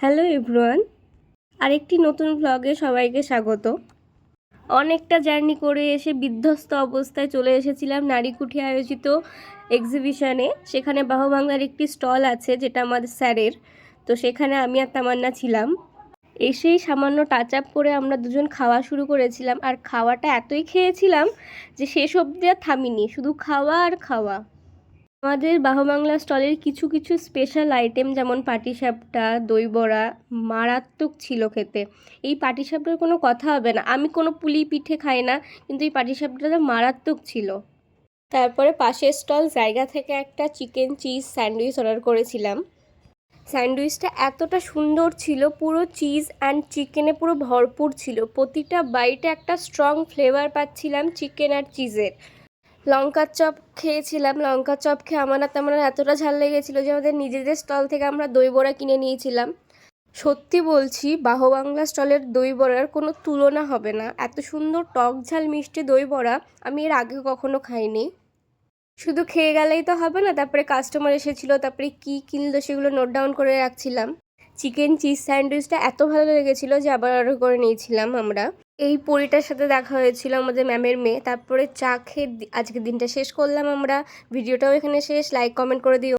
Hello everyone, আরেকটি নতুন ব্লগে সবাইকে স্বাগত। অনেকটা জার্নি করে এসে বিধ্বস্ত অবস্থায় চলে এসেছিলাম নারীকুঠি আয়োজিত এক্সিবিশনে। সেখানে বাহুবাংলার একটি স্টল আছে যেটা আমাদের স্যারের, তো সেখানে আমি আর তামান্না ছিলাম। এসেই সামান্য টাচ আপ করে আমরা দুজন খাওয়া শুরু করেছিলাম, আর খাওয়াটা এতই খেয়েছিলাম যে শেষ অবধি আর থামিনি, শুধু খাওয়া আর খাওয়া। আমাদের বাহুবাংলা স্টলের কিছু কিছু স্পেশাল আইটেম যেমন পাটিসাপটা, দই বড়া মারাত্মক ছিল খেতে। এই পাটিসাপটার কোনো কথা হবে না, আমি কোনো পুলি পিঠে খাই না, কিন্তু এই পাটিসাপটাটা মারাত্মক ছিল। তারপরে পাশের স্টল জায়গা থেকে একটা চিকেন চিজ স্যান্ডউইচ অর্ডার করেছিলাম। স্যান্ডউইচটা এতটা সুন্দর ছিল, পুরো চিজ অ্যান্ড চিকেনে পুরো ভরপুর ছিল। প্রতিটা বাইটে একটা স্ট্রং ফ্লেভার পাচ্ছিলাম চিকেন আর চিজের। লঙ্কার চপ খেয়েছিলাম, লঙ্কার চপ খেয়ে আমার আর তেমন এতটা ঝাল লেগেছিলো যে আমাদের নিজেদের স্টল থেকে আমরা দই বড়া কিনে নিয়েছিলাম। সত্যি বলছি, বাহুবাংলা স্টলের দই বড়ার কোনো তুলনা হবে না। এত সুন্দর টক ঝাল মিষ্টি দই বড়া আমি এর আগে কখনো খাইনি। শুধু খেয়ে গেলেই তো হবে না, তারপরে কাস্টমার এসেছিলো, তারপরে কি কিনলো সেগুলো নোট ডাউন করে রাখছিলাম। চিকেন চিজ স্যান্ডউইচটা এত ভালো লেগেছিলো যে আবার অর্ডার করে নিয়েছিলাম আমরা। এই পরিটার সাথে দেখা হয়েছিল, আমাদের ম্যামের মেয়ে। তারপরে চা খেয়ে আজকের দিনটা শেষ করলাম আমরা। ভিডিওটাও এখানে শেষ। লাইক কমেন্ট করে দিও।